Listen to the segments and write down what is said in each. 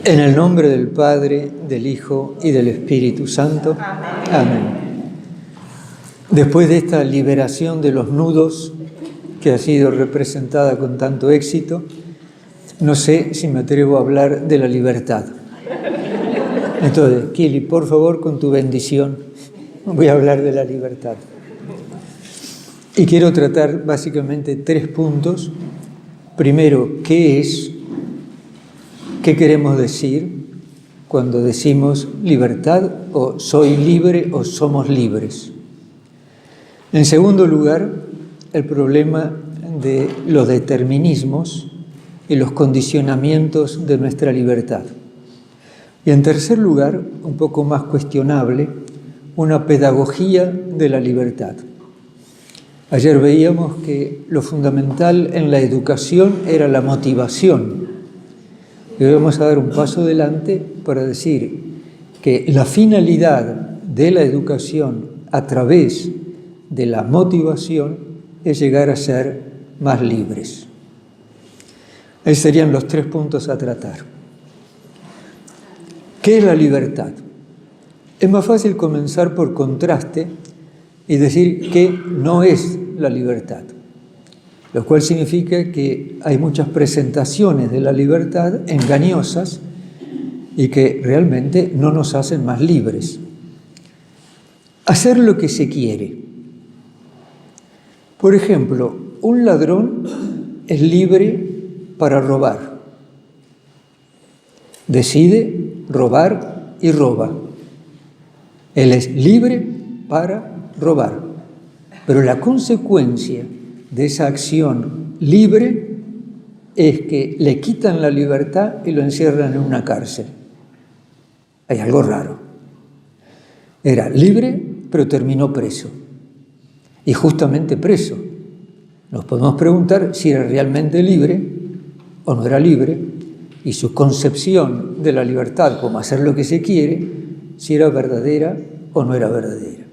En el nombre del Padre, del Hijo y del Espíritu Santo. Amén. Después de esta liberación de los nudos que ha sido representada con tanto éxito, no sé si me atrevo a hablar de la libertad. Entonces, Kili, por favor, con tu bendición, voy a hablar de la libertad. Y quiero tratar básicamente 3 puntos. Primero, ¿qué es? ¿Qué queremos decir cuando decimos libertad o soy libre o somos libres? En segundo lugar, el problema de los determinismos y los condicionamientos de nuestra libertad. Y en tercer lugar, un poco más cuestionable, una pedagogía de la libertad. Ayer veíamos que lo fundamental en la educación era la motivación. Y hoy vamos a dar un paso adelante para decir que la finalidad de la educación a través de la motivación es llegar a ser más libres. Esos serían los 3 puntos a tratar. ¿Qué es la libertad? Es más fácil comenzar por contraste y decir que no es la libertad, lo cual significa que hay muchas presentaciones de la libertad engañosas y que realmente no nos hacen más libres. Hacer lo que se quiere. Por ejemplo, un ladrón es libre para robar. Decide robar y roba. Él es libre para robar. Pero la consecuencia de esa acción libre es que le quitan la libertad y lo encierran en una cárcel. Hay algo raro. Era libre, pero terminó preso. Y justamente preso. Nos podemos preguntar si era realmente libre o no era libre, y su concepción de la libertad como hacer lo que se quiere, si era verdadera o no era verdadera.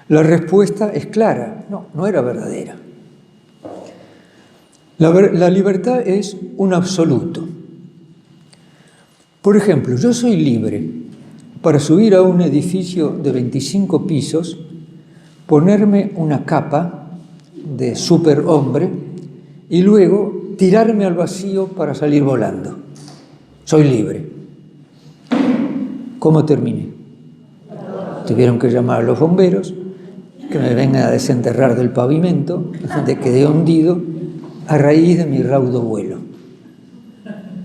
La respuesta es clara, no era verdadera. La libertad es un absoluto. Por ejemplo, yo soy libre para subir a un edificio de 25 pisos, ponerme una capa de superhombre y luego tirarme al vacío para salir volando. Soy libre. ¿Cómo terminé? Tuvieron que llamar a los bomberos, que me vengan a desenterrar del pavimento, donde quedé hundido a raíz de mi raudo vuelo.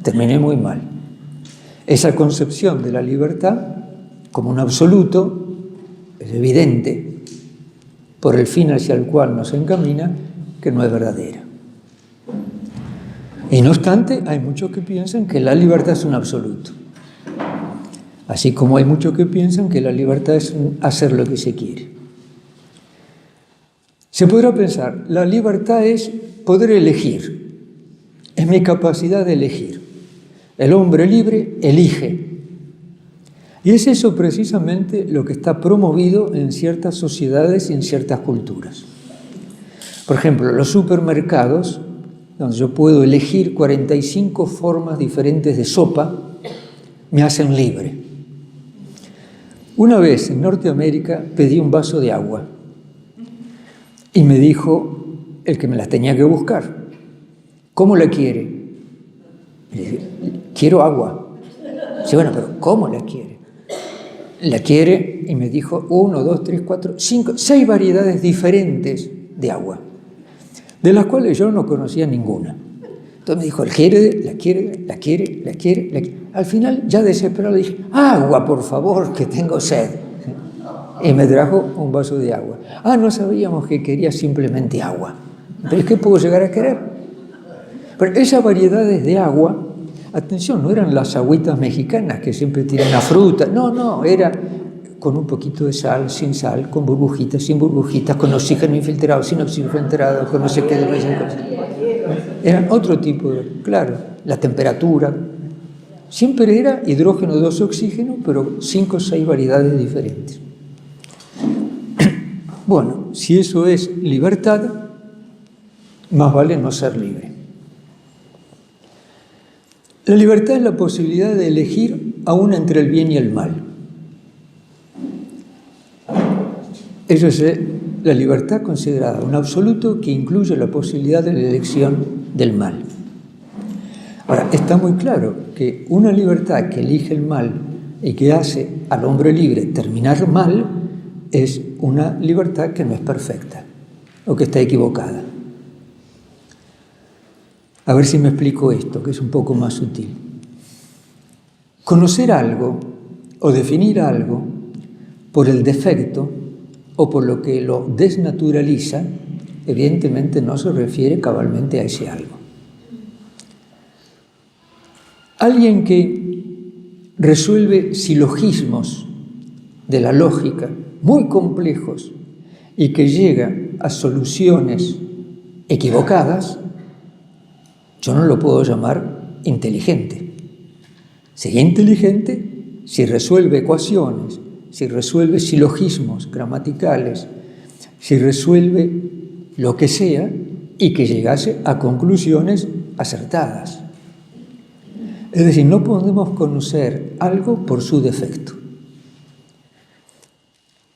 Terminé muy mal. Esa concepción de la libertad como un absoluto es evidente por el fin hacia el cual nos encamina que no es verdadera. Y no obstante, hay muchos que piensan que la libertad es un absoluto. Así como hay muchos que piensan que la libertad es hacer lo que se quiere. Se podrá pensar, la libertad es poder elegir, es mi capacidad de elegir. El hombre libre elige. Y es eso precisamente lo que está promovido en ciertas sociedades y en ciertas culturas. Por ejemplo, los supermercados, donde yo puedo elegir 45 formas diferentes de sopa, me hacen libre. Una vez en Norteamérica pedí un vaso de agua y me dijo el que me las tenía que buscar, ¿cómo la quiere? Le dije, quiero agua. Dice, bueno, pero ¿cómo la quiere? La quiere y me dijo 1, 2, 3, 4, 5, 6 variedades diferentes de agua, de las cuales yo no conocía ninguna. Entonces me dijo, la quiere. Al final, ya desesperado, le dije, agua, por favor, que tengo sed. Y me trajo un vaso de agua. No sabíamos que quería simplemente agua. Pero es que puedo llegar a querer. Pero esas variedades de agua, atención, no eran las agüitas mexicanas que siempre tiran la fruta. No, era con un poquito de sal, sin sal, con burbujitas, sin burbujitas, con oxígeno infiltrado, sin oxígeno infiltrado, con no sé qué. Eran otro tipo de... Claro, la temperatura. Siempre era hidrógeno, 2 oxígeno, pero 5 o 6 variedades diferentes. Bueno, si eso es libertad, más vale no ser libre. La libertad es la posibilidad de elegir aún entre el bien y el mal. Eso es la libertad considerada un absoluto que incluye la posibilidad de la elección del mal. Ahora, está muy claro que una libertad que elige el mal y que hace al hombre libre terminar mal es una libertad que no es perfecta o que está equivocada. A ver si me explico esto, que es un poco más sutil. Conocer algo o definir algo por el defecto o por lo que lo desnaturaliza, evidentemente no se refiere cabalmente a ese algo. Alguien que resuelve silogismos de la lógica muy complejos y que llega a soluciones equivocadas, yo no lo puedo llamar inteligente. Sería inteligente si resuelve ecuaciones, si resuelve silogismos gramaticales, si resuelve lo que sea y que llegase a conclusiones acertadas. Es decir, no podemos conocer algo por su defecto.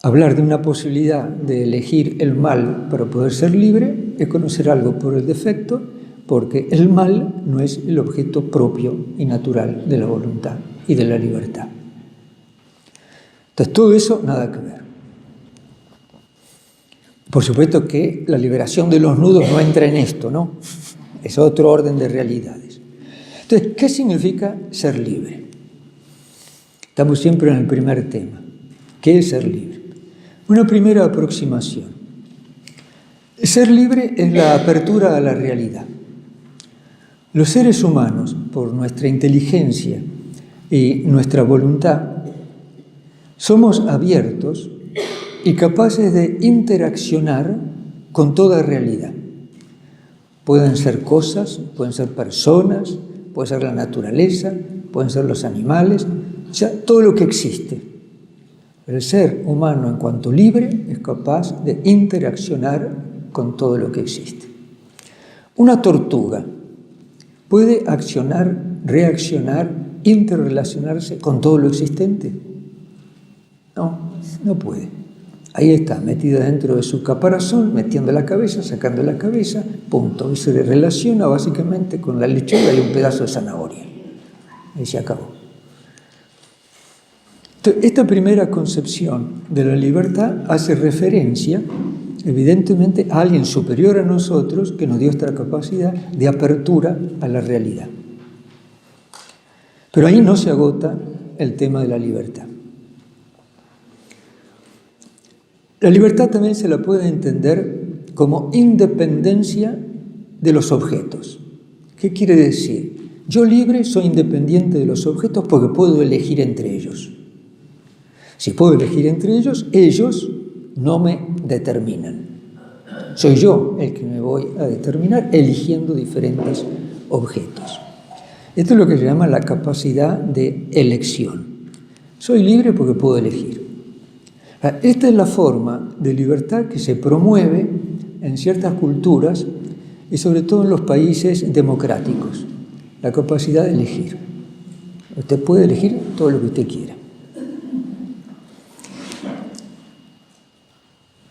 Hablar de una posibilidad de elegir el mal para poder ser libre es conocer algo por el defecto, porque el mal no es el objeto propio y natural de la voluntad y de la libertad. Entonces, todo eso nada que ver. Por supuesto que la liberación de los nudos no entra en esto, ¿no? Es otro orden de realidades. Entonces, ¿qué significa ser libre? Estamos siempre en el primer tema. ¿Qué es ser libre? Una primera aproximación. Ser libre es la apertura a la realidad. Los seres humanos, por nuestra inteligencia y nuestra voluntad, somos abiertos y capaces de interaccionar con toda realidad. Pueden ser cosas, pueden ser personas, puede ser la naturaleza, pueden ser los animales, o sea, todo lo que existe. El ser humano, en cuanto libre, es capaz de interaccionar con todo lo que existe. Una tortuga puede accionar, reaccionar, interrelacionarse con todo lo existente. No puede. Ahí está, metida dentro de su caparazón, metiendo la cabeza, sacando la cabeza, punto. Y se le relaciona básicamente con la lechuga y un pedazo de zanahoria. Y se acabó. Entonces, esta primera concepción de la libertad hace referencia, evidentemente, a alguien superior a nosotros que nos dio esta capacidad de apertura a la realidad. Pero ahí no se agota el tema de la libertad. La libertad también se la puede entender como independencia de los objetos. ¿Qué quiere decir? Yo libre soy independiente de los objetos porque puedo elegir entre ellos. Si puedo elegir entre ellos, ellos no me determinan. Soy yo el que me voy a determinar eligiendo diferentes objetos. Esto es lo que se llama la capacidad de elección. Soy libre porque puedo elegir. Esta es la forma de libertad que se promueve en ciertas culturas y sobre todo en los países democráticos. La capacidad de elegir. Usted puede elegir todo lo que usted quiera.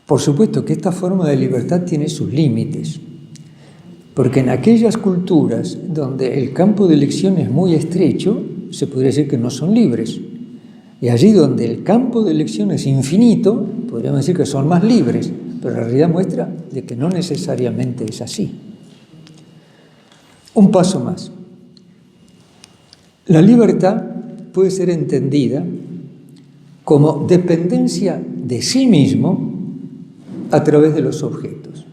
Por supuesto que esta forma de libertad tiene sus límites, porque en aquellas culturas donde el campo de elección es muy estrecho, se podría decir que no son libres. Y allí donde el campo de elección es infinito, podríamos decir que son más libres, pero la realidad muestra de que no necesariamente es así. Un paso más. La libertad puede ser entendida como dependencia de sí mismo a través de los objetos.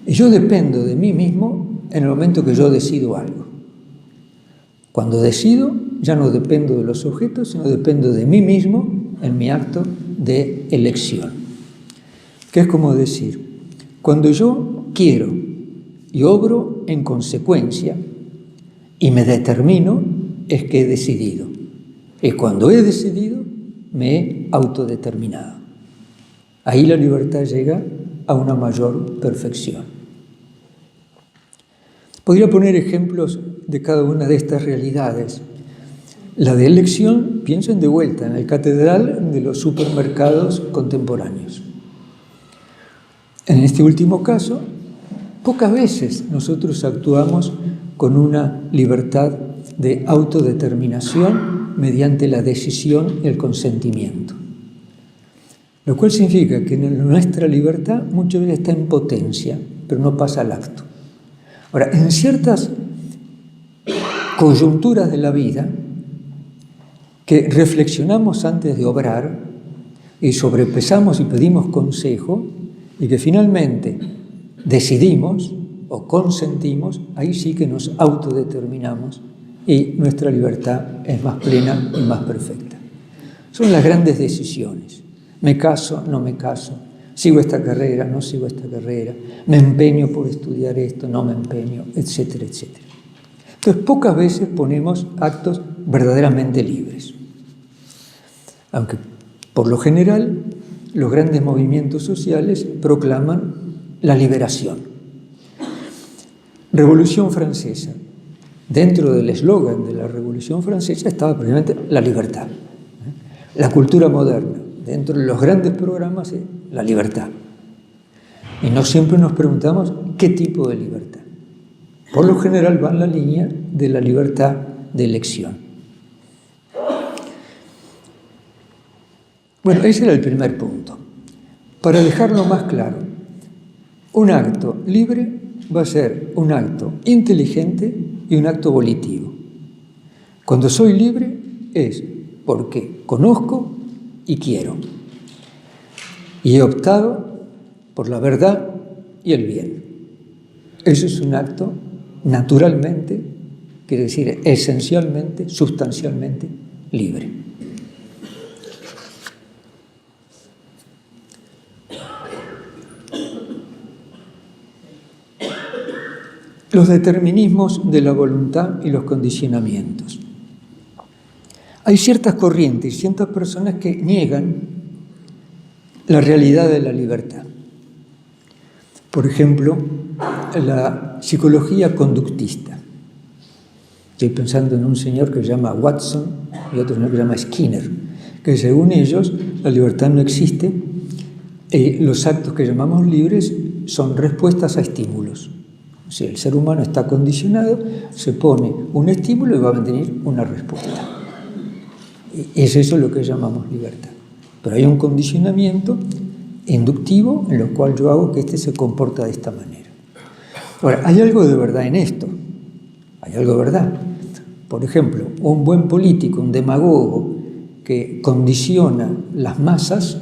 Y yo dependo de mí mismo en el momento que yo decido algo. Cuando decido, ya no dependo de los objetos, sino dependo de mí mismo en mi acto de elección. Que es como decir, cuando yo quiero y obro en consecuencia y me determino, es que he decidido. Y cuando he decidido, me he autodeterminado. Ahí la libertad llega a una mayor perfección. Podría poner ejemplos de cada una de estas realidades. La de elección, piensen de vuelta en el catedral de los supermercados contemporáneos. En este último caso, pocas veces nosotros actuamos con una libertad de autodeterminación mediante la decisión y el consentimiento. Lo cual significa que nuestra libertad muchas veces está en potencia, pero no pasa al acto. Ahora, en ciertas coyunturas de la vida, que reflexionamos antes de obrar y sobrepesamos y pedimos consejo y que finalmente decidimos o consentimos, ahí sí que nos autodeterminamos y nuestra libertad es más plena y más perfecta. Son las grandes decisiones. Me caso, no me caso. Sigo esta carrera, no sigo esta carrera. Me empeño por estudiar esto, no me empeño, etcétera, etcétera. Entonces, pocas veces ponemos actos verdaderamente libres. Aunque, por lo general, los grandes movimientos sociales proclaman la liberación. Revolución Francesa. Dentro del eslogan de la Revolución Francesa estaba precisamente la libertad. La cultura moderna. Dentro de los grandes programas, la libertad. Y no siempre nos preguntamos qué tipo de libertad. Por lo general va en la línea de la libertad de elección. Bueno, ese era el primer punto. Para dejarlo más claro, un acto libre va a ser un acto inteligente y un acto volitivo. Cuando soy libre es porque conozco y quiero. Y he optado por la verdad y el bien. Eso es un acto naturalmente, quiere decir esencialmente, sustancialmente libre. Los determinismos de la voluntad y los condicionamientos. Hay ciertas corrientes y ciertas personas que niegan la realidad de la libertad. Por ejemplo, la psicología conductista. Estoy pensando en un señor que se llama Watson y otro señor que se llama Skinner, que según ellos la libertad no existe y los actos que llamamos libres son respuestas a estímulos. Si el ser humano está condicionado, se pone un estímulo y va a venir una respuesta. Y es eso lo que llamamos libertad. Pero hay un condicionamiento inductivo en lo cual yo hago que éste se comporta de esta manera. Ahora, hay algo de verdad en esto. Hay algo de verdad. Por ejemplo, un buen político, un demagogo que condiciona las masas,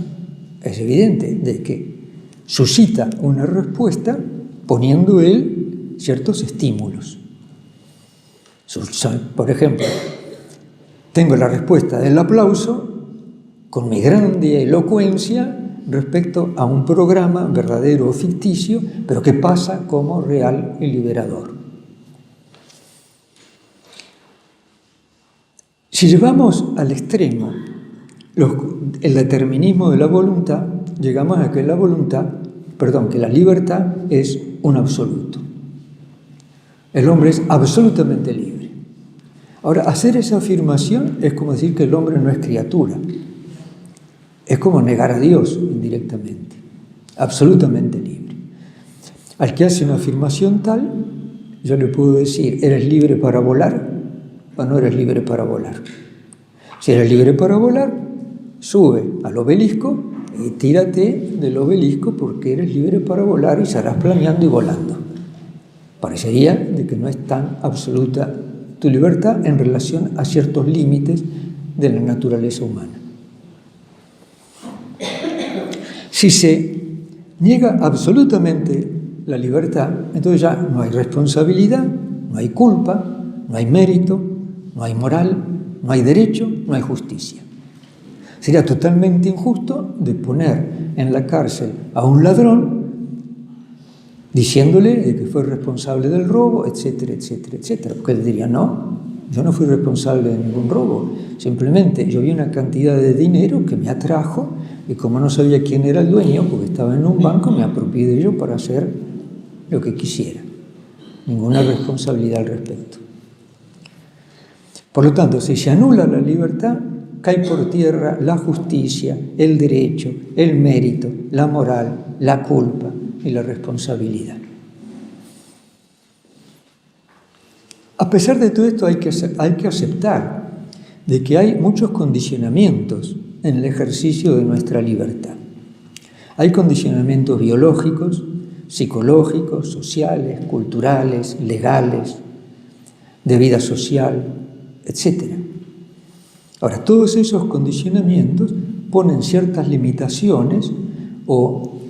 es evidente de que suscita una respuesta poniendo él ciertos estímulos. Por ejemplo, tengo la respuesta del aplauso con mi grande elocuencia respecto a un programa verdadero o ficticio, pero que pasa como real y liberador. Si llevamos al extremo el determinismo de la voluntad, llegamos a que que la libertad es un absoluto. El hombre es absolutamente libre. Ahora, hacer esa afirmación es como decir que el hombre no es criatura. Es como negar a Dios indirectamente. Absolutamente libre. Al que hace una afirmación tal, yo le puedo decir, ¿eres libre para volar o no eres libre para volar? Si eres libre para volar, sube al obelisco y tírate del obelisco porque eres libre para volar y estarás planeando y volando. Parecería de que no es tan absoluta tu libertad en relación a ciertos límites de la naturaleza humana. Si se niega absolutamente la libertad, entonces ya no hay responsabilidad, no hay culpa, no hay mérito, no hay moral, no hay derecho, no hay justicia. Sería totalmente injusto de poner en la cárcel a un ladrón diciéndole de que fue responsable del robo, etcétera, etcétera, etcétera. Porque él diría, no, yo no fui responsable de ningún robo. Simplemente yo vi una cantidad de dinero que me atrajo y como no sabía quién era el dueño, porque estaba en un banco, me apropié de ello para hacer lo que quisiera. Ninguna responsabilidad al respecto. Por lo tanto, si se anula la libertad, cae por tierra la justicia, el derecho, el mérito, la moral, la culpa y la responsabilidad. A pesar de todo esto, hay que aceptar de que hay muchos condicionamientos en el ejercicio de nuestra libertad. Hay condicionamientos biológicos, psicológicos, sociales, culturales, legales, de vida social, etc. Ahora, todos esos condicionamientos ponen ciertas limitaciones o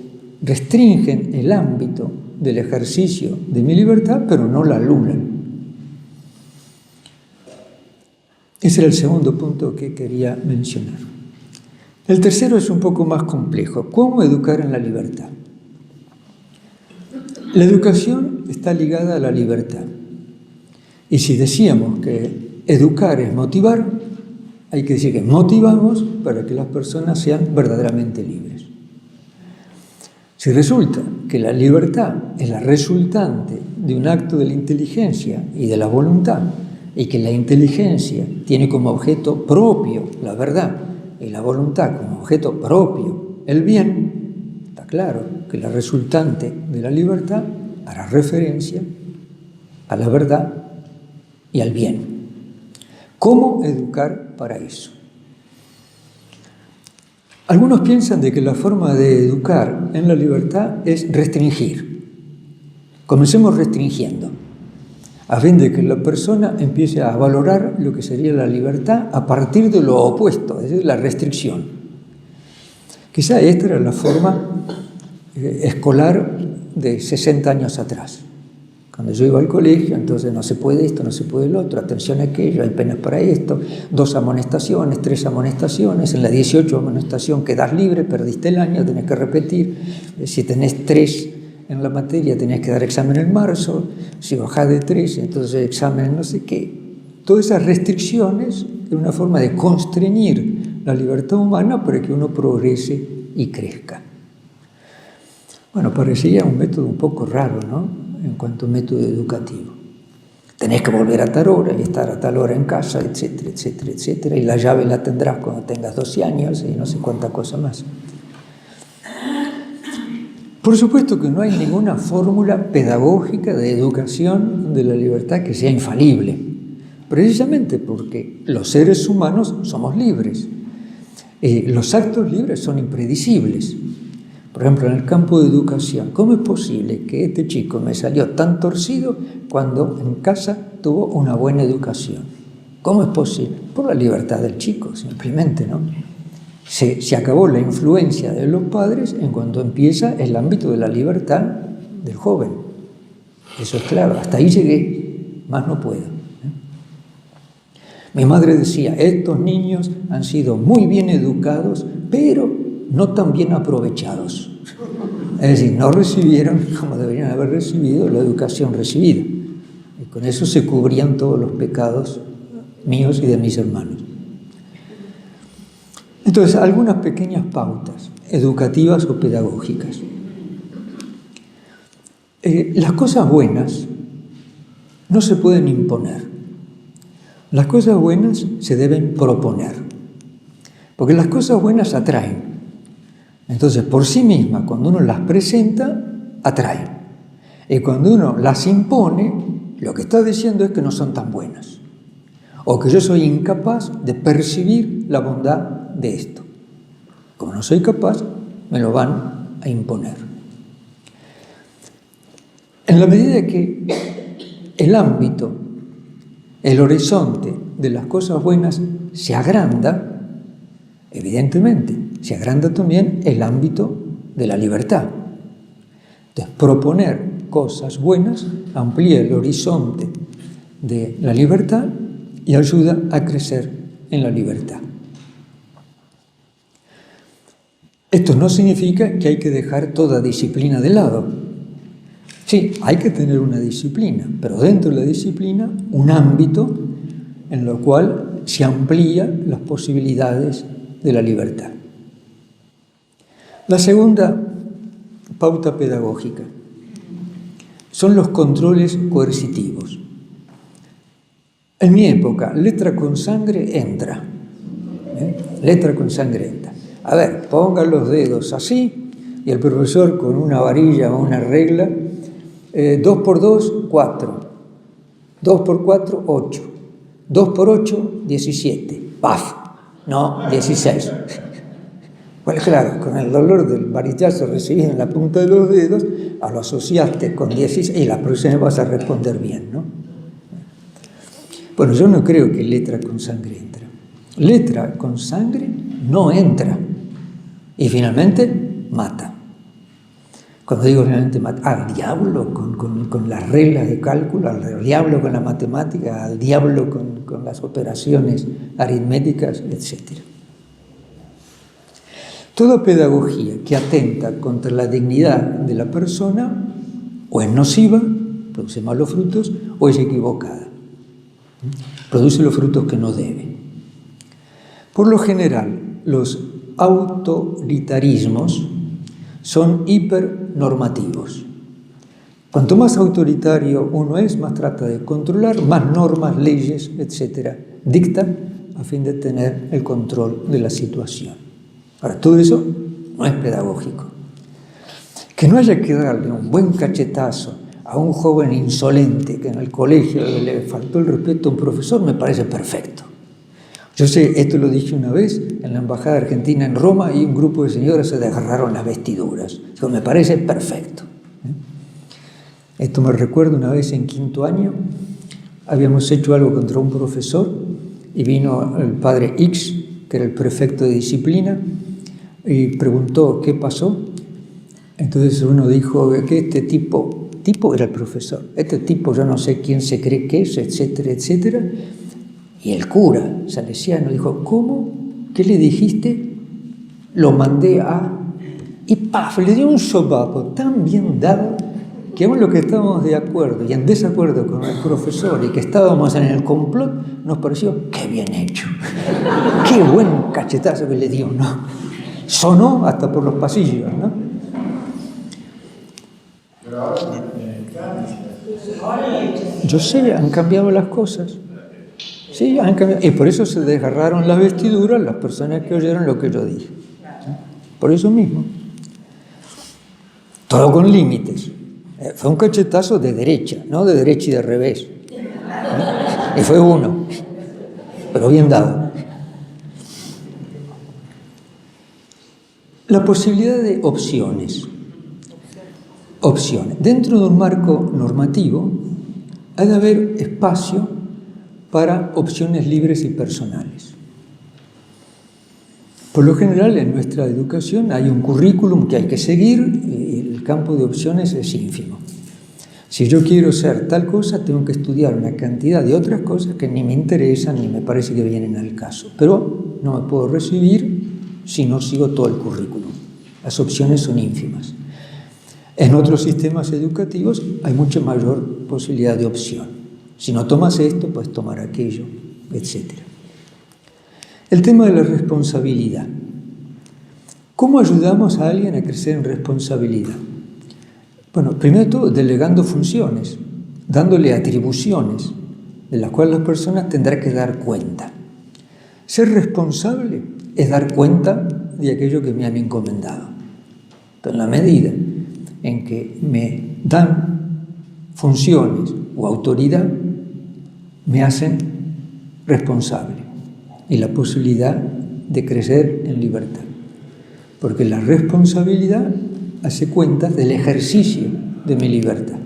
restringen el ámbito del ejercicio de mi libertad, pero no la anulan. Ese era el segundo punto que quería mencionar. El tercero es un poco más complejo. ¿Cómo educar en la libertad? La educación está ligada a la libertad. Y si decíamos que educar es motivar, hay que decir que motivamos para que las personas sean verdaderamente libres. Si resulta que la libertad es la resultante de un acto de la inteligencia y de la voluntad, y que la inteligencia tiene como objeto propio la verdad y la voluntad como objeto propio el bien, está claro que la resultante de la libertad hará referencia a la verdad y al bien. ¿Cómo educar para eso? Algunos piensan de que la forma de educar en la libertad es restringir. Comencemos restringiendo, a fin de que la persona empiece a valorar lo que sería la libertad a partir de lo opuesto, es decir, la restricción. Quizá esta era la forma escolar de 60 años atrás. Cuando yo iba al colegio, entonces no se puede esto, no se puede lo otro, atención a aquello, hay penas para esto, 2 amonestaciones, 3 amonestaciones, en la 18 amonestación quedás libre, perdiste el año, tenés que repetir, si tenés 3 en la materia tenés que dar examen en marzo, si bajás de 3, entonces examen en no sé qué. Todas esas restricciones es una forma de constreñir la libertad humana para que uno progrese y crezca. Bueno, parecía un método un poco raro, ¿no?, en cuanto a método educativo. Tenés que volver a tal hora y estar a tal hora en casa, etcétera, etcétera, etcétera, y la llave la tendrás cuando tengas 12 años y no sé cuánta cosa más. Por supuesto que no hay ninguna fórmula pedagógica de educación de la libertad que sea infalible, precisamente porque los seres humanos somos libres. Los actos libres son impredecibles. Por ejemplo, en el campo de educación, ¿cómo es posible que este chico me salió tan torcido cuando en casa tuvo una buena educación? ¿Cómo es posible? Por la libertad del chico, simplemente, ¿no? Se acabó la influencia de los padres en cuanto empieza el ámbito de la libertad del joven. Eso es claro, hasta ahí llegué, más no puedo. Mi madre decía, estos niños han sido muy bien educados, pero no tan bien aprovechados. Es decir, no recibieron como deberían haber recibido la educación recibida. Y con eso se cubrían todos los pecados míos y de mis hermanos. Entonces, algunas pequeñas pautas educativas o pedagógicas. Las cosas buenas no se pueden imponer. Las cosas buenas se deben proponer. Porque las cosas buenas atraen. Entonces, por sí mismas, cuando uno las presenta, atraen. Y cuando uno las impone, lo que está diciendo es que no son tan buenas. O que yo soy incapaz de percibir la bondad de esto. Como no soy capaz, me lo van a imponer. En la medida que el ámbito, el horizonte de las cosas buenas se agranda, evidentemente, se agranda también el ámbito de la libertad. Entonces, proponer cosas buenas amplía el horizonte de la libertad y ayuda a crecer en la libertad. Esto no significa que hay que dejar toda disciplina de lado. Sí, hay que tener una disciplina, pero dentro de la disciplina un ámbito en el cual se amplían las posibilidades de la libertad. La segunda pauta pedagógica son los controles coercitivos. En mi época, letra con sangre entra. Letra con sangre entra. A ver, ponga los dedos así y el profesor con una varilla o una regla, 2 por 2, 4. 2 por 4, 8. 2 por 8, 17. ¡Paf! No, 16. Pues claro, con el dolor del varillazo recibido en la punta de los dedos, lo asociaste con 16 y la próxima vas a responder bien, ¿no? Bueno, yo no creo que letra con sangre entra. Letra con sangre no entra. Y finalmente mata. Cuando digo finalmente mata, al diablo con las reglas de cálculo, al diablo con la matemática, al diablo con las operaciones aritméticas, etc. Toda pedagogía que atenta contra la dignidad de la persona o es nociva, produce malos frutos, o es equivocada. Produce los frutos que no debe. Por lo general, los autoritarismos son hipernormativos. Cuanto más autoritario uno es, más trata de controlar, más normas, leyes, etc. dicta a fin de tener el control de la situación. Ahora, todo eso no es pedagógico. Que no haya que darle un buen cachetazo a un joven insolente que en el colegio le faltó el respeto a un profesor me parece perfecto. Yo sé, esto lo dije una vez en la Embajada Argentina en Roma y un grupo de señoras se desgarraron las vestiduras. Digo, me parece perfecto. Esto me recuerda una vez en 5º año, habíamos hecho algo contra un profesor y vino el padre X, que era el prefecto de disciplina, y preguntó qué pasó. Entonces uno dijo que este tipo era el profesor, este tipo yo no sé quién se cree que es, etcétera, etcétera. Y el cura salesiano dijo, ¿cómo? ¿Qué le dijiste? Lo mandé a... Y ¡paf! Le dio un sopapo tan bien dado que aún lo que estábamos de acuerdo y en desacuerdo con el profesor y que estábamos en el complot, nos pareció qué bien hecho. Qué buen cachetazo que le dio, ¿no? Sonó hasta por los pasillos, ¿no? Pero ahora Yo sé, han cambiado las cosas. Sí, han cambiado. Y por eso se desgarraron las vestiduras las personas que oyeron lo que yo dije. Por eso mismo. Todo con límites. Fue un cachetazo de derecha, no de derecha y de revés. Y fue uno, pero bien dado. La posibilidad de opciones. Opciones. Dentro de un marco normativo ha de haber espacio para opciones libres y personales. Por lo general, en nuestra educación hay un currículum que hay que seguir y el campo de opciones es ínfimo. Si yo quiero ser tal cosa, tengo que estudiar una cantidad de otras cosas que ni me interesan ni me parece que vienen al caso. Pero no me puedo recibir si no sigo todo el currículum. Las opciones son ínfimas. En otros sistemas educativos hay mucha mayor posibilidad de opción. Si no tomas esto, puedes tomar aquello, etc. El tema de la responsabilidad. ¿Cómo ayudamos a alguien a crecer en responsabilidad? Bueno, primero de todo, delegando funciones, dándole atribuciones de las cuales las personas tendrán que dar cuenta. Ser responsable es dar cuenta de aquello que me han encomendado. Entonces, en la medida en que me dan funciones o autoridad, me hacen responsable y la posibilidad de crecer en libertad. Porque la responsabilidad hace cuentas del ejercicio de mi libertad.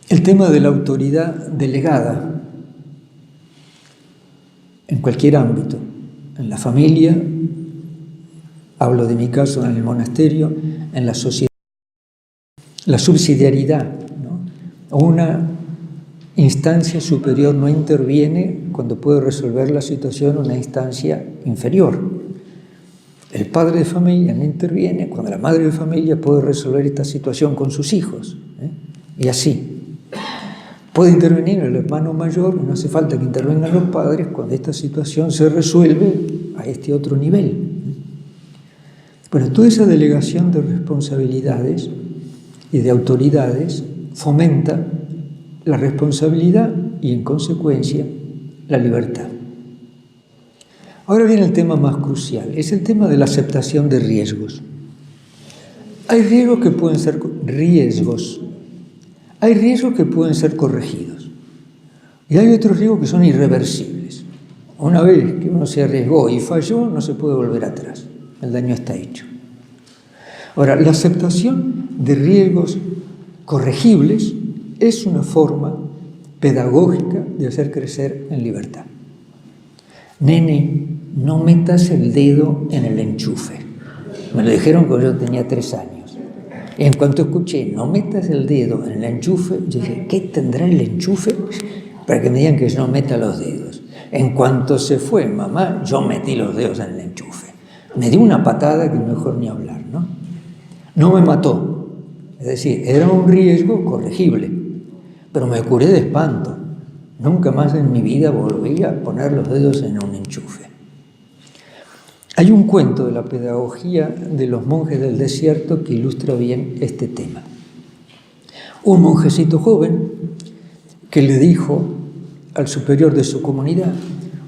El tema de la autoridad delegada en cualquier ámbito, en la familia, hablo de mi caso en el monasterio, en la sociedad, la subsidiariedad, ¿no? Una instancia superior no interviene cuando puede resolver la situación una instancia inferior. El padre de familia no interviene cuando la madre de familia puede resolver esta situación con sus hijos, y así. Puede intervenir el hermano mayor, no hace falta que intervengan los padres cuando esta situación se resuelve a este otro nivel. Bueno, toda esa delegación de responsabilidades y de autoridades fomenta la responsabilidad y, en consecuencia, la libertad. Ahora viene el tema más crucial, es el tema de la aceptación de riesgos. Hay riesgos que pueden ser corregidos y hay otros riesgos que son irreversibles. Una vez que uno se arriesgó y falló, no se puede volver atrás, el daño está hecho. Ahora, la aceptación de riesgos corregibles es una forma pedagógica de hacer crecer en libertad. Nene, no metas el dedo en el enchufe. Me lo dijeron cuando yo tenía 3 años. Y en cuanto escuché, no metas el dedo en el enchufe, yo dije, ¿qué tendrá el enchufe para que me digan que yo no meta los dedos? En cuanto se fue mamá, yo metí los dedos en el enchufe. Me dio una patada que mejor ni hablar, ¿no? No me mató. Es decir, era un riesgo corregible, pero me curé de espanto. Nunca más en mi vida volví a poner los dedos en un enchufe. Hay un cuento de la pedagogía de los monjes del desierto que ilustra bien este tema. Un monjecito joven que le dijo al superior de su comunidad,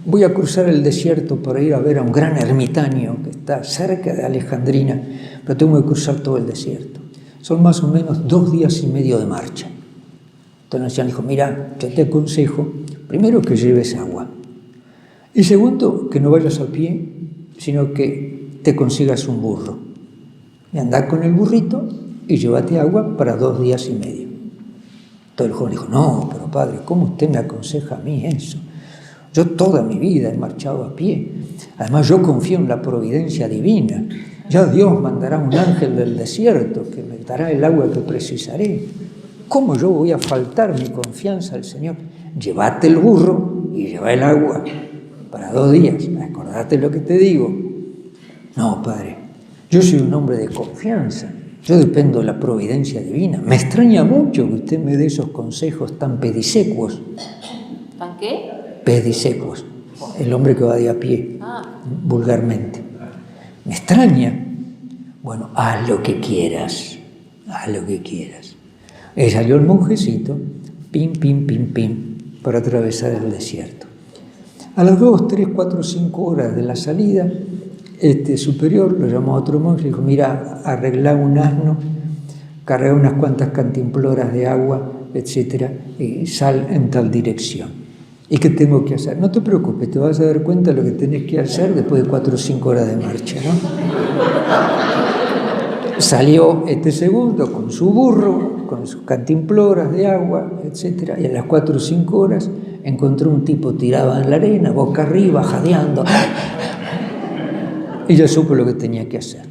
voy a cruzar el desierto para ir a ver a un gran ermitaño que está cerca de Alejandrina, pero tengo que cruzar todo el desierto. Son más o menos 2 días y medio de marcha. Entonces el anciano dijo, mira, yo te aconsejo, primero que lleves agua, y segundo, que no vayas a pie, sino que te consigas un burro. Y andá con el burrito y llévate agua para 2 días y medio. Entonces el joven dijo, no, pero padre, ¿cómo usted me aconseja a mí eso? Yo toda mi vida he marchado a pie. Además, yo confío en la providencia divina. Ya Dios mandará un ángel del desierto que me dará el agua que precisaré. ¿Cómo yo voy a faltar mi confianza al Señor? Llévate el burro y lleva el agua para 2 días. Acordate lo que te digo. No, padre, yo soy un hombre de confianza. Yo dependo de la providencia divina. Me extraña mucho que usted me dé esos consejos tan pedisecuos. ¿Tan qué? Pedisecuos. El hombre que va de a pie, vulgarmente. Me extraña. Bueno, haz lo que quieras. Haz lo que quieras. Y salió el monjecito, pim, pim, pim, pim, para atravesar el desierto. A las 2, 3, 4, 5 horas de la salida, este superior lo llamó a otro monje y dijo, mira, arreglá un asno, carga unas cuantas cantimploras de agua, etcétera, y sal en tal dirección. ¿Y qué tengo que hacer? No te preocupes, te vas a dar cuenta de lo que tenés que hacer después de 4 o 5 horas de marcha, ¿no? Salió este segundo con su burro, con sus cantimploras de agua, etcétera, y a las 4 o 5 horas encontró un tipo tirado en la arena, boca arriba, jadeando. Y ya supo lo que tenía que hacer.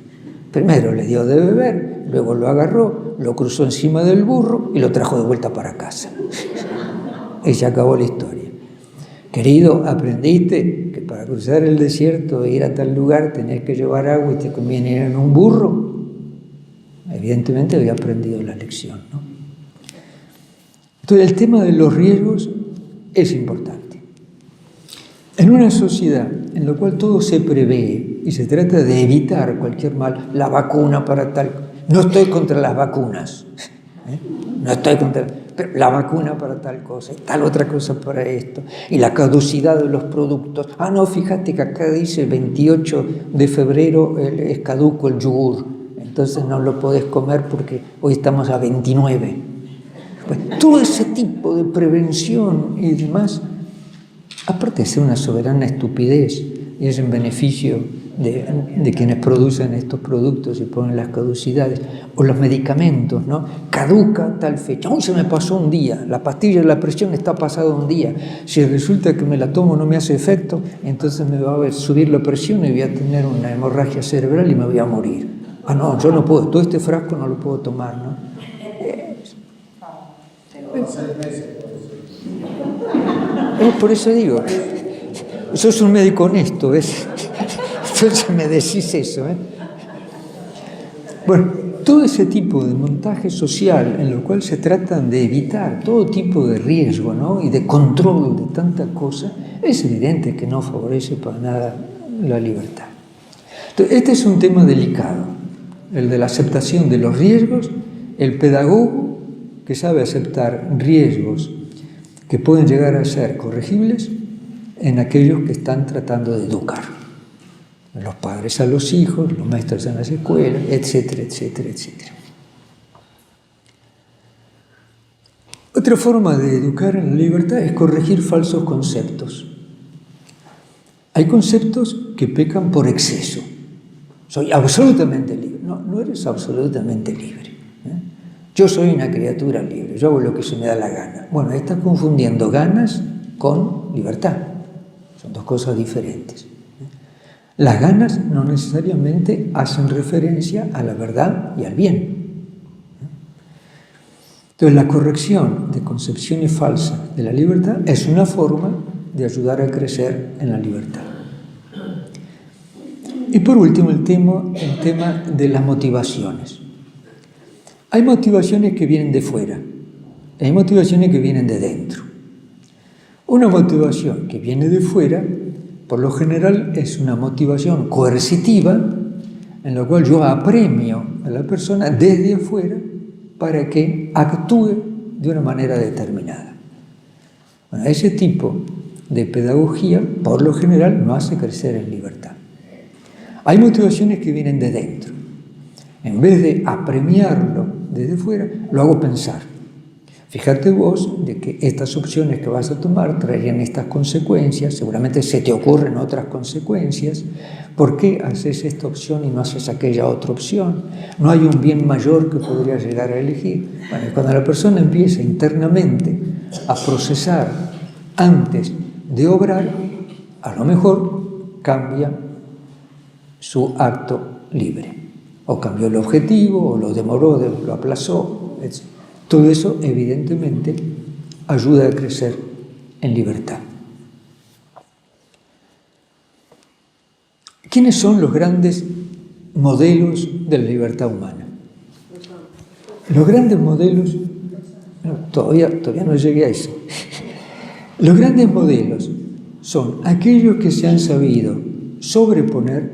Primero le dio de beber, luego lo agarró, lo cruzó encima del burro y lo trajo de vuelta para casa. Y se acabó la historia. Querido, aprendiste que para cruzar el desierto e ir a tal lugar tenés que llevar agua y te conviene ir en un burro. Evidentemente había aprendido la lección, ¿no? Entonces el tema de los riesgos es importante. En una sociedad en la cual todo se prevé y se trata de evitar cualquier mal, la vacuna para tal... No estoy contra las vacunas, no estoy contra... Pero la vacuna para tal cosa, y tal otra cosa para esto, y la caducidad de los productos. Ah, no, fíjate que acá dice 28 de febrero es caduco el yogur, entonces no lo podés comer porque hoy estamos a 29. Pues, todo ese tipo de prevención y demás, aparte de ser una soberana estupidez, y es en beneficio de quienes producen estos productos y ponen las caducidades, o los medicamentos, ¿no? Caduca tal fecha. Hoy se me pasó un día, la pastilla de la presión está pasada un día. Si resulta que me la tomo no me hace efecto, entonces me va a subir la presión y voy a tener una hemorragia cerebral y me voy a morir. Ah, no, yo no puedo, todo este frasco no lo puedo tomar, ¿no? Por eso digo, sos un médico honesto, ¿ves? Entonces me decís eso, ¿eh? Bueno, todo ese tipo de montaje social en lo cual se tratan de evitar todo tipo de riesgo, ¿no? Y de control de tanta cosa, es evidente que no favorece para nada la libertad. Entonces, este es un tema delicado, el de la aceptación de los riesgos. El pedagogo que sabe aceptar riesgos que pueden llegar a ser corregibles en aquellos que están tratando de educar. Los padres a los hijos, los maestros en las escuelas, etcétera, etcétera, etcétera. Otra forma de educar en la libertad es corregir falsos conceptos. Hay conceptos que pecan por exceso. Soy absolutamente libre. No, no eres absolutamente libre. Yo soy una criatura libre, yo hago lo que se me da la gana. Bueno, estás confundiendo ganas con libertad. Son dos cosas diferentes. Las ganas no necesariamente hacen referencia a la verdad y al bien. Entonces, la corrección de concepciones falsas de la libertad es una forma de ayudar a crecer en la libertad. Y por último, el tema de las motivaciones. Hay motivaciones que vienen de fuera, hay motivaciones que vienen de dentro. Una motivación que viene de fuera, por lo general, es una motivación coercitiva, en la cual yo apremio a la persona desde afuera para que actúe de una manera determinada. Bueno, ese tipo de pedagogía, por lo general, no hace crecer en libertad. Hay motivaciones que vienen de dentro. En vez de apremiarlo desde fuera, lo hago pensar. Fíjate vos de que estas opciones que vas a tomar traerían estas consecuencias, seguramente se te ocurren otras consecuencias. ¿Por qué haces esta opción y no haces aquella otra opción? ¿No hay un bien mayor que podrías llegar a elegir? Bueno, cuando la persona empieza internamente a procesar antes de obrar, a lo mejor cambia su acto libre. O cambió el objetivo, o lo demoró, lo aplazó, etc. Todo eso, evidentemente, ayuda a crecer en libertad. ¿Quiénes son los grandes modelos de la libertad humana? Los grandes modelos... No, todavía no llegué a eso. Los grandes modelos son aquellos que se han sabido sobreponer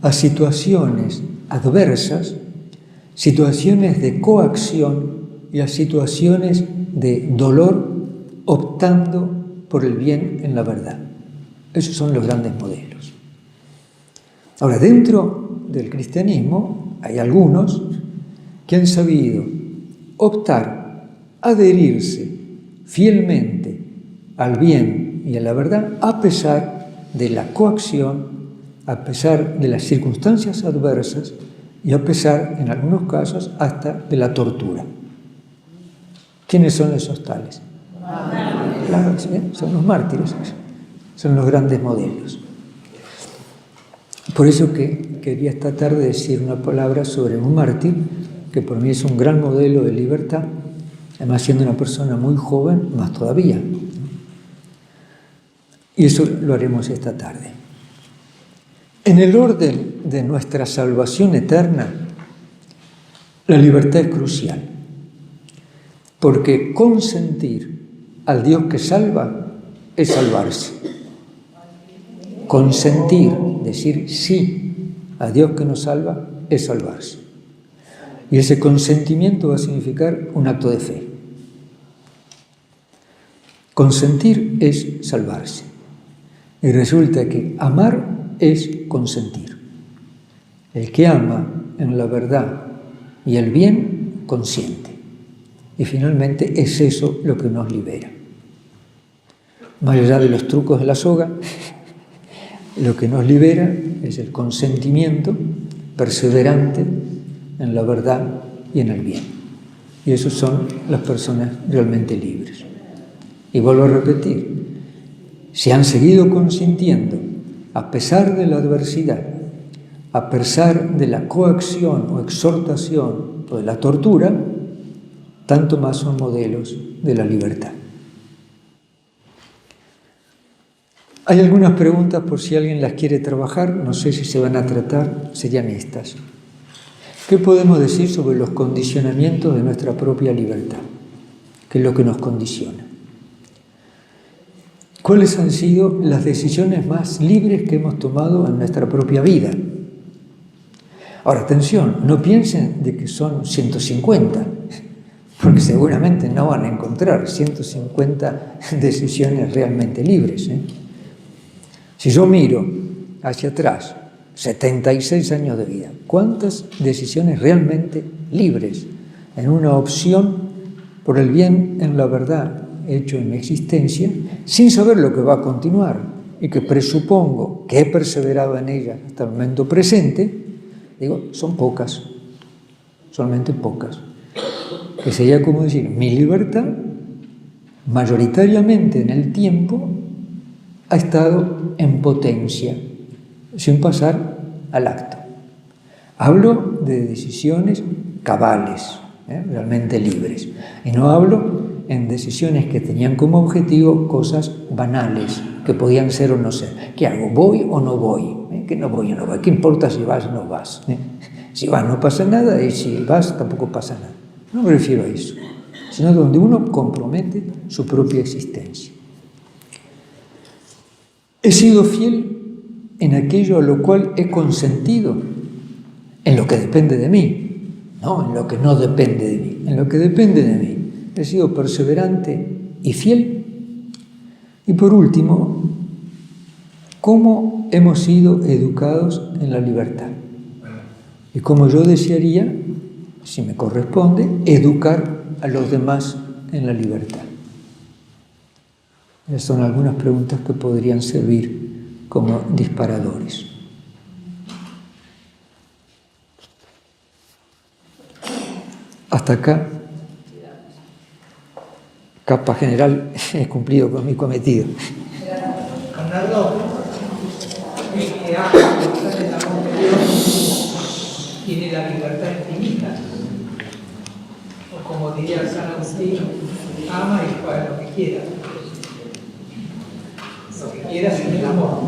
a situaciones adversas, situaciones de coacción y a situaciones de dolor, optando por el bien en la verdad. Esos son los grandes modelos. Ahora, dentro del cristianismo hay algunos que han sabido optar, adherirse fielmente al bien y a la verdad, a pesar de la coacción, a pesar de las circunstancias adversas y a pesar, en algunos casos, hasta de la tortura. ¿Quiénes son esos tales? Claro, ¿sí? Son los mártires, son los grandes modelos. Por eso que quería esta tarde decir una palabra sobre un mártir, que por mí es un gran modelo de libertad, además siendo una persona muy joven, más todavía. Y eso lo haremos esta tarde. En el orden de nuestra salvación eterna, la libertad es crucial, porque consentir al Dios que salva es salvarse. Consentir, decir sí a Dios que nos salva, es salvarse. Y ese consentimiento va a significar un acto de fe. Consentir es salvarse. Y resulta que amar es consentir. El que ama en la verdad y el bien, consiente. Y finalmente es eso lo que nos libera. Más allá de los trucos de la soga, lo que nos libera es el consentimiento perseverante en la verdad y en el bien. Y esos son las personas realmente libres. Y vuelvo a repetir, si han seguido consintiendo a pesar de la adversidad, a pesar de la coacción o exhortación o de la tortura, tanto más son modelos de la libertad. Hay algunas preguntas por si alguien las quiere trabajar, no sé si se van a tratar, serían estas. ¿Qué podemos decir sobre los condicionamientos de nuestra propia libertad? ¿Qué es lo que nos condiciona? ¿Cuáles han sido las decisiones más libres que hemos tomado en nuestra propia vida? Ahora, atención, no piensen de que son 150, porque porque seguramente no van a encontrar 150 decisiones realmente libres, ¿eh? Si yo miro hacia atrás, 76 años de vida, ¿cuántas decisiones realmente libres en una opción por el bien en la verdad hecho en mi existencia, sin saber lo que va a continuar y que presupongo que he perseverado en ella hasta el momento presente? Digo, son pocas, solamente pocas. Que sería como decir, mi libertad mayoritariamente en el tiempo ha estado en potencia, sin pasar al acto. Hablo de decisiones cabales, realmente libres, y no hablo en decisiones que tenían como objetivo cosas banales, que podían ser o no ser. ¿Qué hago? ¿Voy o no voy? ¿Que no voy o no voy? ¿Qué importa si vas o no vas? Si vas no pasa nada, y si vas tampoco pasa nada. No me refiero a eso, sino donde uno compromete su propia existencia. He sido fiel en aquello a lo cual he consentido, en lo que depende de mí, no en lo que no depende de mí, en lo que depende de mí. He sido perseverante y fiel. Y por último, ¿cómo hemos sido educados en la libertad? Y cómo yo desearía, si me corresponde, educar a los demás en la libertad. Esas son algunas preguntas que podrían servir como disparadores. Hasta acá, capa general, he cumplido con mi cometido. Bernardo, que habla del amor de Dios tiene la libertad infinita. O como diría San Agustín, ama y para lo que quiera. Lo que quiera sin el amor.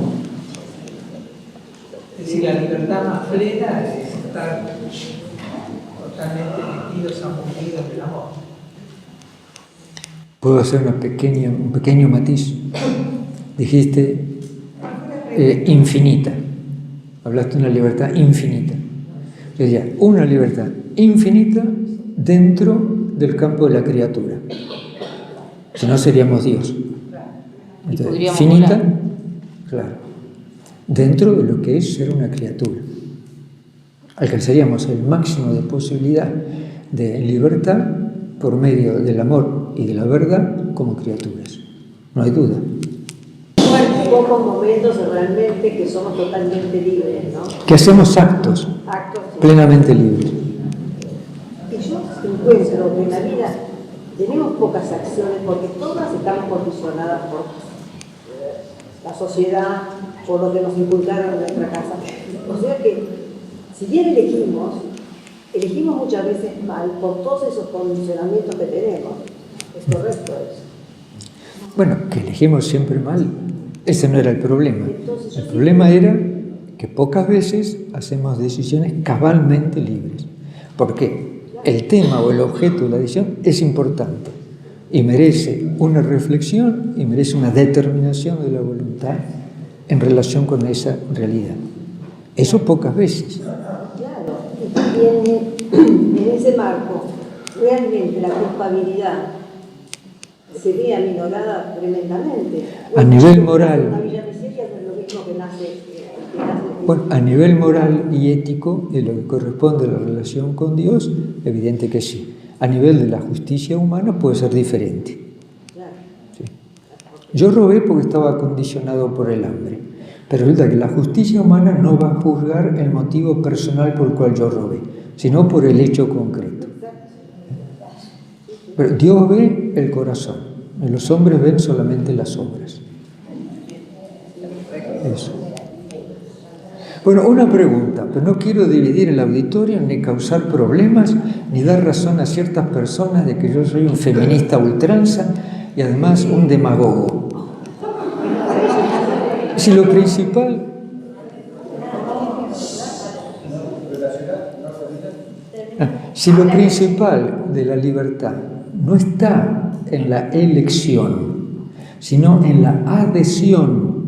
Es decir, la libertad más plena es estar totalmente metidos, aburridos del amor. ¿Puedo hacer un pequeño matiz? Dijiste infinita. Hablaste de una libertad infinita. Yo diría, una libertad infinita dentro del campo de la criatura. Si no, seríamos Dios. Entonces, infinita, volar. Claro, dentro de lo que es ser una criatura. Alcanzaríamos el máximo de posibilidad de libertad por medio del amor y de la verdad como criaturas. No hay duda. Pocos momentos realmente que somos totalmente libres, ¿no? Que hacemos actos plenamente libres. Y yo encuentro que en la vida tenemos pocas acciones porque todas estamos condicionadas por la sociedad, por lo que nos inculcaron en nuestra casa. O sea que, si bien elegimos muchas veces mal por todos esos condicionamientos que tenemos. ¿Es correcto eso? Bueno, que elegimos siempre mal, ese no era el problema. El problema era que pocas veces hacemos decisiones cabalmente libres. ¿Por qué? El tema o el objeto de la decisión es importante y merece una reflexión y merece una determinación de la voluntad en relación con esa realidad. Eso pocas veces. Claro, y también en ese marco, realmente la culpabilidad se ve aminorada tremendamente. A nivel moral. Una Villa Miseria no es lo mismo que nace. Bueno, a nivel moral y ético, en lo que corresponde a la relación con Dios, evidente que sí. A nivel de la justicia humana puede ser diferente. Claro. Sí. Yo robé porque estaba condicionado por el hambre, pero resulta que la justicia humana no va a juzgar el motivo personal por el cual yo robé, sino por el hecho concreto. Pero Dios ve el corazón, y los hombres ven solamente las obras. Eso. Bueno, una pregunta, pero no quiero dividir el auditorio ni causar problemas, ni dar razón a ciertas personas de que yo soy un feminista a ultranza y además un demagogo. Si lo principal... Si lo principal de la libertad no está en la elección, sino en la adhesión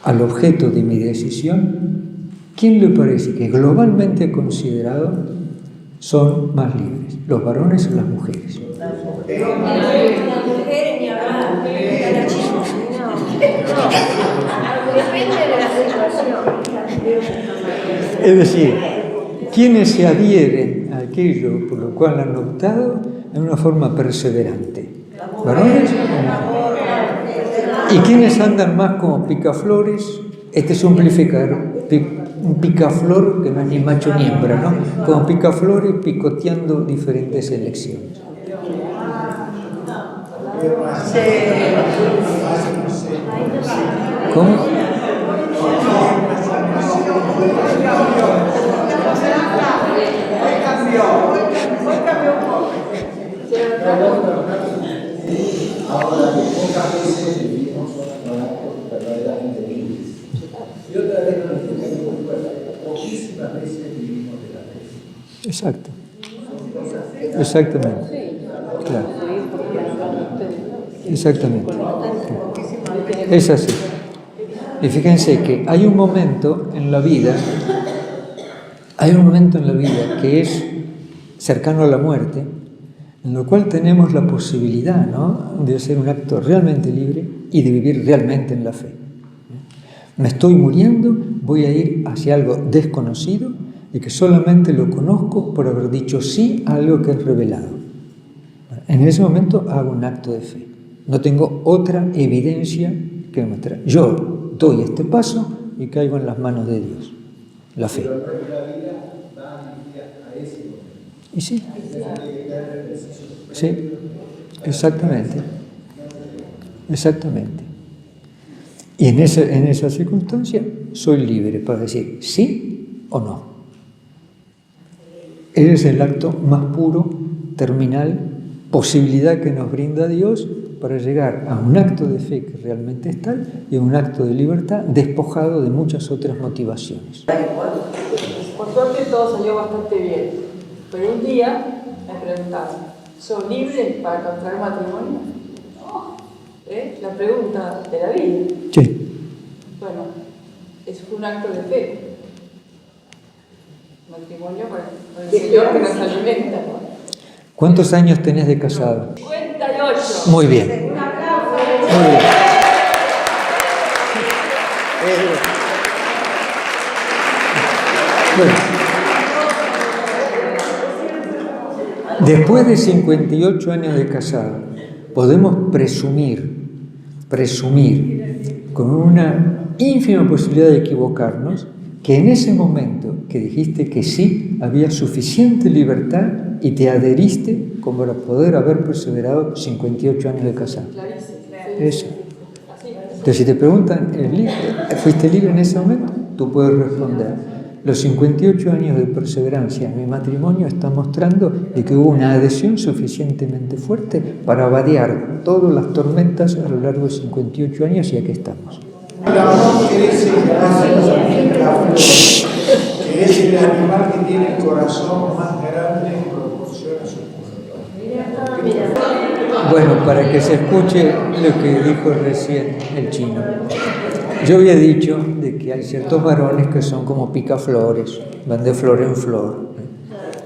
al objeto de mi decisión, ¿quién le parece que globalmente considerado son más libres, los varones o las mujeres. Las mujeres ni hablar, la chica, depende de la situación. Es decir, quienes se adhieren a aquello por lo cual han optado en una forma perseverante, varones o mujeres. Y quienes andan más como picaflores, este es un picaflor que no es ni macho ni hembra, ¿no? Como picaflores picoteando diferentes elecciones. ¿Cómo? Ahora, pocas veces vivimos verdaderamente libres. Y otra vez nos sentimos poquísimas veces vivimos de la fe. Exacto. Exactamente. Claro. Exactamente. Es así. Y fíjense que hay un momento en la vida que es cercano a la muerte, en lo cual tenemos la posibilidad, ¿no?, de hacer un acto realmente libre y de vivir realmente en la fe. Me estoy muriendo, voy a ir hacia algo desconocido y que solamente lo conozco por haber dicho sí a algo que es revelado. En ese momento hago un acto de fe. No tengo otra evidencia que mostrar. Yo doy este paso y caigo en las manos de Dios. La fe. Y sí. Sí, exactamente. Exactamente. Y en esa circunstancia soy libre para decir sí o no. Ese es el acto más puro, terminal, posibilidad que nos brinda Dios para llegar a un acto de fe que realmente es tal y a un acto de libertad despojado de muchas otras motivaciones. Por suerte todo salió bastante bien, pero un día me preguntaron, ¿sos libre para contraer matrimonio? La pregunta de la vida. Sí. Bueno, eso fue un acto de fe. Matrimonio con el Señor que nos alimenta. ¿Cuántos años tenés de casado? 58. Muy bien. Muy bien. Bueno. Después de 58 años de casado, podemos presumir con una ínfima posibilidad de equivocarnos, que en ese momento que dijiste que sí, había suficiente libertad y te adheriste como para poder haber perseverado 58 años de casado. Eso. Entonces, si te preguntan, ¿fuiste libre en ese momento? Tú puedes responder. Los 58 años de perseverancia en mi matrimonio están mostrando de que hubo una adhesión suficientemente fuerte para vadear todas las tormentas a lo largo de 58 años y aquí estamos. El amor que es el animal que tiene el corazón más grande en proporción a su cuerpo. Bueno, para que se escuche lo que dijo recién el chino. Yo había dicho de que hay ciertos varones que son como picaflores, van de flor en flor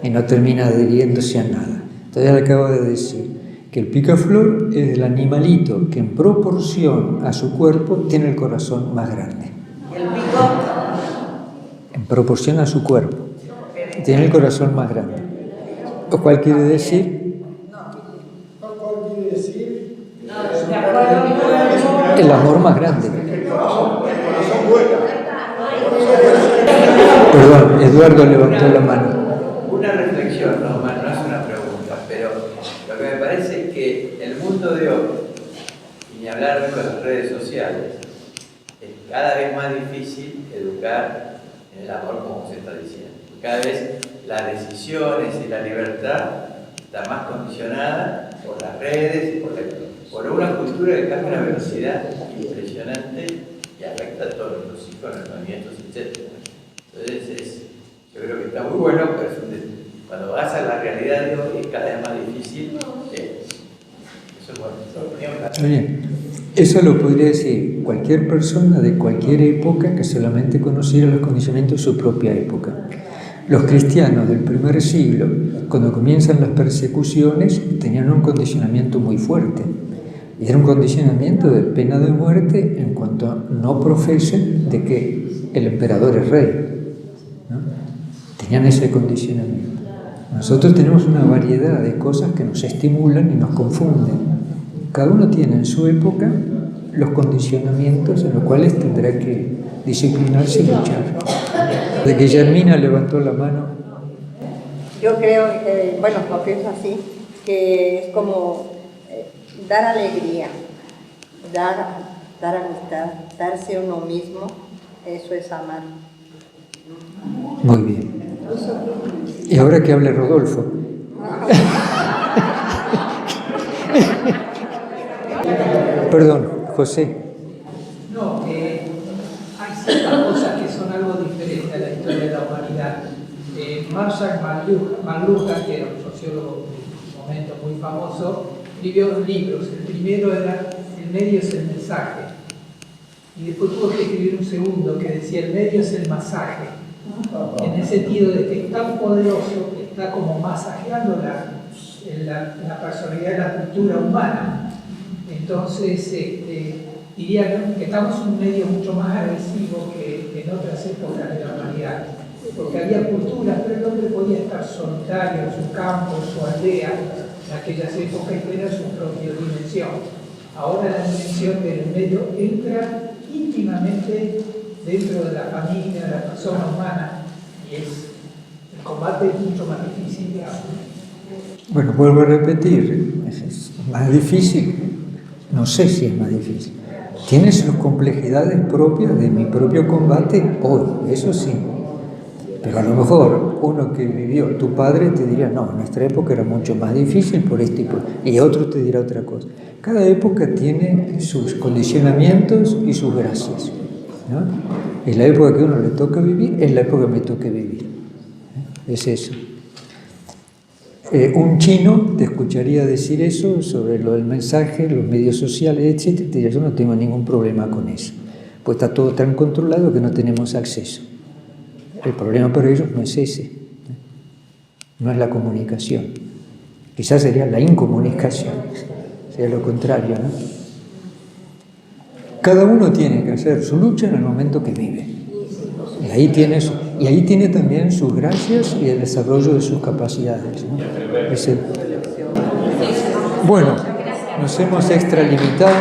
y no terminan adhiriéndose a nada. Entonces le acabo de decir que el picaflor es el animalito que en proporción a su cuerpo tiene el corazón más grande. ¿Y el pico? En proporción a su cuerpo tiene el corazón más grande. ¿O cuál quiere decir? ¿Cuál quiere decir? El amor más grande. Perdón, Eduardo levantó la mano. Una reflexión, no es una pregunta, pero lo que me parece es que el mundo de hoy, y ni hablar de las redes sociales, es cada vez más difícil educar en el amor como se está diciendo. Cada vez las decisiones y la libertad está más condicionada por las redes, por una cultura que cambia a una velocidad impresionante y afecta a todos los hijos, los nietos, etc. Entonces, yo creo que está muy bueno, pero cuando vas a la realidad de hoy es cada vez más difícil. Eso es bueno. Está bien. Eso lo podría decir cualquier persona de cualquier época que solamente conociera los condicionamientos de su propia época. Los cristianos del primer siglo, cuando comienzan las persecuciones, tenían un condicionamiento muy fuerte. Y era un condicionamiento de pena de muerte en cuanto no profesen de que el emperador es rey, ¿no? Tenían ese condicionamiento. Nosotros tenemos una variedad de cosas que nos estimulan y nos confunden. Cada uno tiene en su época los condicionamientos en los cuales tendrá que disciplinarse y luchar. De que Germina levantó la mano. Yo creo, bueno, lo pienso así, que es como dar alegría, dar amistad, darse a uno mismo, eso es amar. Muy bien. Y ahora que hable Rodolfo. Perdón, José. No, hay ciertas cosas que son algo diferentes a la historia de la humanidad. Marshall McLuhan, que era un sociólogo en su momento muy famoso, escribió dos libros. El primero era El medio es el mensaje. Y después tuvo que escribir un segundo que decía El medio es el masaje. En el sentido de que es tan poderoso que está como masajeando la personalidad de la cultura humana. Entonces, diría que estamos en un medio mucho más agresivo que en otras épocas de la humanidad. Porque había culturas, pero el hombre podía estar solitario en su campo, en su aldea, en aquellas épocas y tener su propia dimensión. Ahora la dimensión del medio entra íntimamente dentro de la familia, de la persona humana, y el combate es mucho más difícil, digamos. Bueno, vuelvo a repetir, es más difícil, no sé si es más difícil. Tiene sus complejidades propias de mi propio combate hoy, eso sí. Pero a lo mejor uno que vivió, tu padre te diría, no, en nuestra época era mucho más difícil por esto y otro te dirá otra cosa. Cada época tiene sus condicionamientos y sus gracias, ¿no? Y la época que a uno le toca vivir es la época que me toque vivir. Es eso. Un chino te escucharía decir eso sobre lo del mensaje, los medios sociales, etc. Te diría, yo no tengo ningún problema con eso. Pues está todo tan controlado que no tenemos acceso. El problema para ellos no es ese, no es la comunicación. Quizás sería la incomunicación, sería lo contrario, ¿no? Cada uno tiene que hacer su lucha en el momento que vive. Y ahí tiene también sus gracias y el desarrollo de sus capacidades, ¿no? Bueno, nos hemos extralimitado.